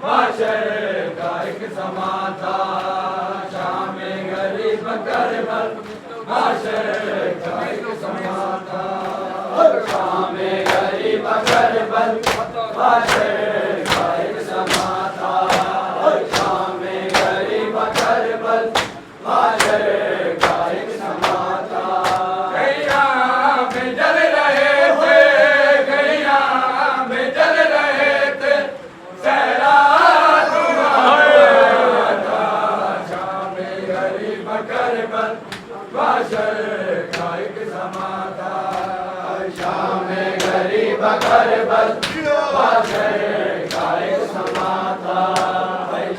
माशर का एक समा था, शाम गरीब करबल माशर का एक समा था, शाम गरीब करबल माशर का एक समा था, शाम गरीब करबल माशर का एक समा था। गैया में जल रहे थे, गैया में जल रहे थे, सहरा धुआं था, शाम गरीब करबल माशर का एक समा था, शाम गरीब करबल माशर का एक समा था,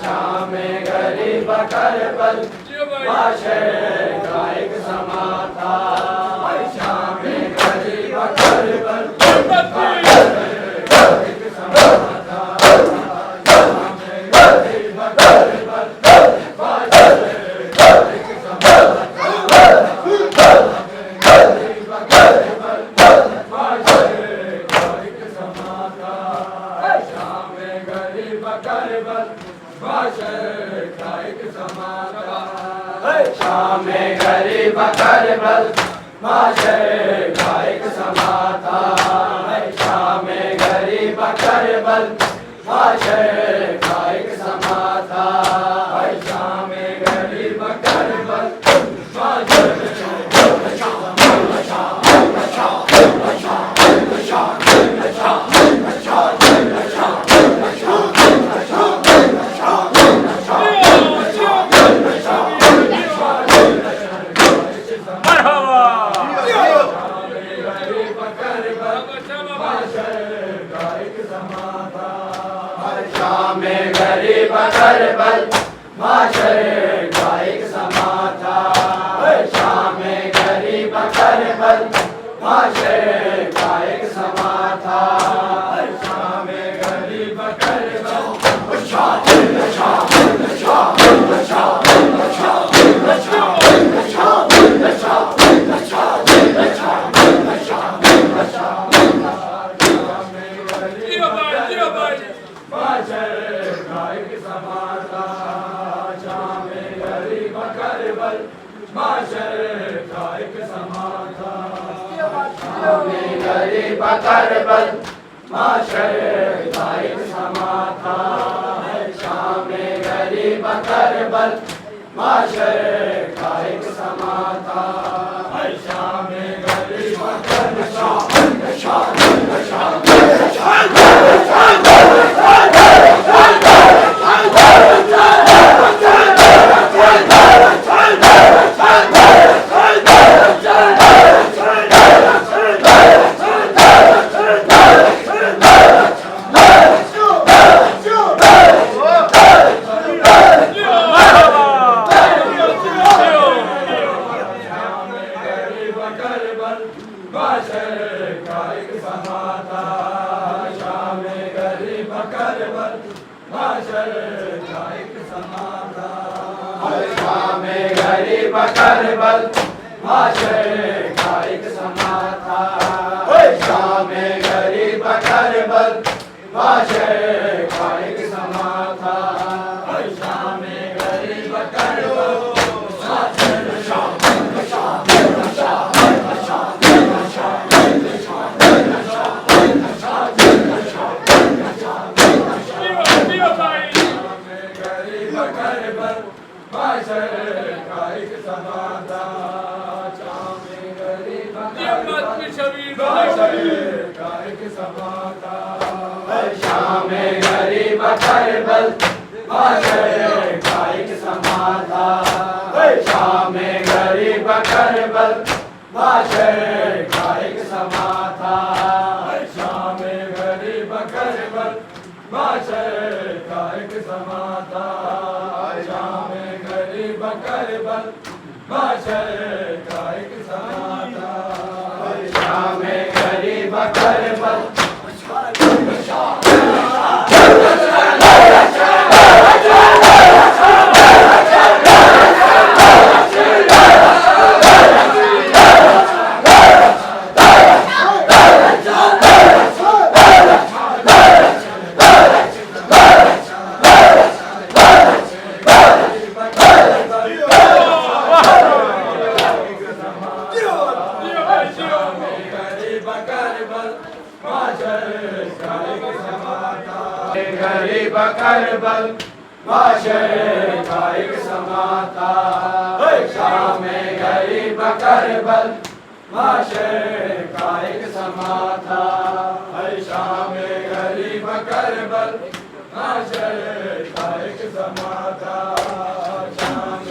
शाम गरीब करबल माशर का एक समा था, शाम गरीब करबल माशर का एक समा था, शाम गरीब करबल माशर का एक समा था, गरीब करबल माशर का एक समा था, शाम गरीब करबल माशर का एक समा था, शाम गरीब करबल माशर का एक समा था, शाम गरीब करबल माशर का एक समा था, शाम गरीब करबल माशर शाम गरीब करबल माशर का एक समा था, शाम गरीब करबल माशर का एक समा था, शाम गरीब करबल माशर का एक समा था, शाम गरीब करबल माशर का एक समा था, शाम गरीब करबल माशर का एक समा था, शाम गरीब करबल माशर का एक समा था, शाम गरीब करबल माशर का एक समा था, शाम गरीब करबल माशर का एक समा था, शाम गरीब माशर का एक समा था, शाम गरीब करबल माशर का एक समा था, शाम गरीब करबल माशर का एक समा था, शाम गरीब करबल माशर का एक समा था, शाम गरीब करबल माशर का एक समा था, शाम गरीब करबल गरीब करबल माशरे का एक समाता शाम गरीब करबल माशरे का एक समाता शाम गरीब करबल माशरे का एक समाता शाम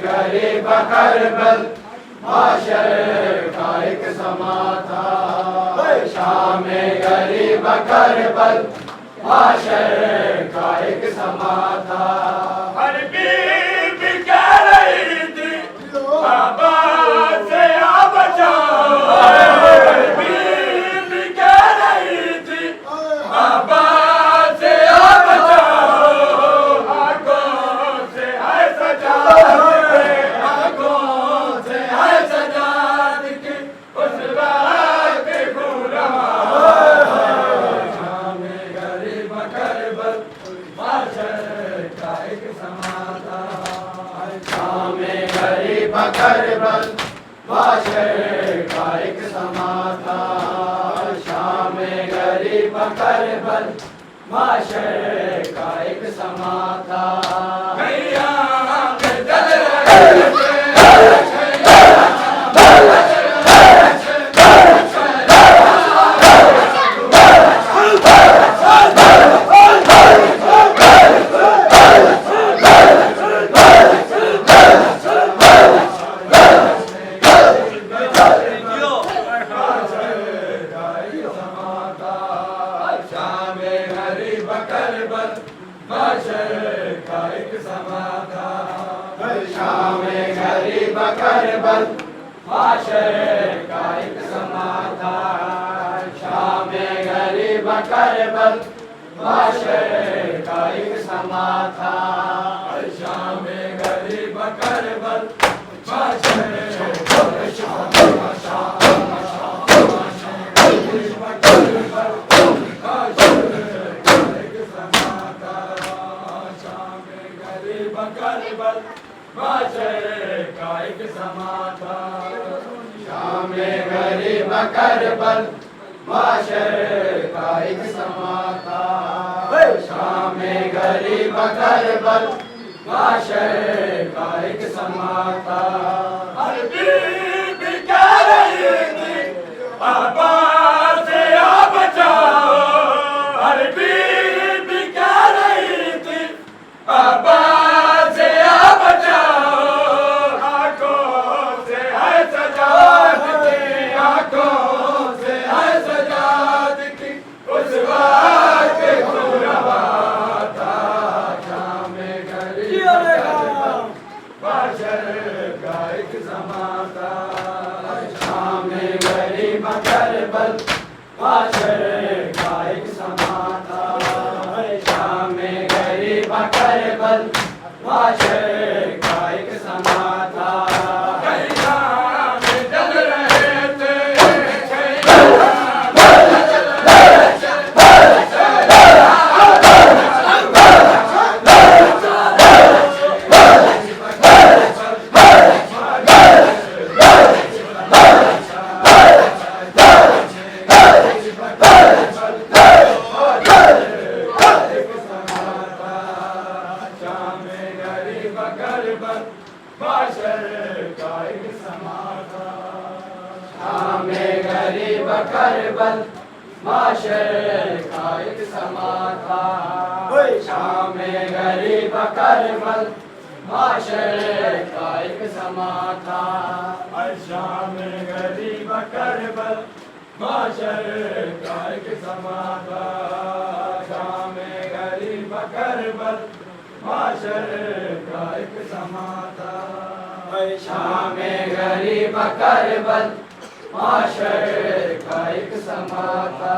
गरीब गरीब करबल माशरे का एक समाता शाम गरीब करबल माशरे का एक समाता हर बीबी कह रही थी बाबा से आ बचाओ हर बीबी कह रही थी बाबा से आ बचाओ आंखों से है सजा करबल माशरे का एक समाता शाम गरीब करबल माशरे का एक समाता भैया जल शाम गरीब करबल माशरे का एक समाता शाम गरीब करबल माशरे का एक समाता शाम गरीब करबल माशरे करबल माशरे का एक समाता शाम गरीब करबल माशरे का एक समाता शाम गरीब करबल माशरे का एक समाता हर बीबी कह रही थी बाबा से आ बचाओ हर बीबी कह रही थी बाबा करबल माशरे का एक समाता शाम गरीब करबल माशरे का एक समाता जल रहे थे करबल माशरे का एक समाता शाम गरीब करबल माशरे का एक समाता शाम गरीब करबल माशरे का एक समाता शाम गरीब करबल माशरे का एक समाता शाम गरीब करबल माशरे का एक समाता शाम गरीब करबल माशरे का एक समाता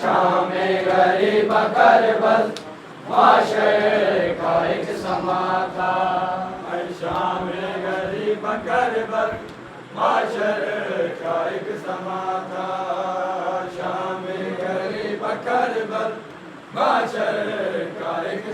शाम गरीब करबल माशरे का एक समाता शाम गरीब करबल माशरे का एक समाता शाम गरीब करबल माशरे का एक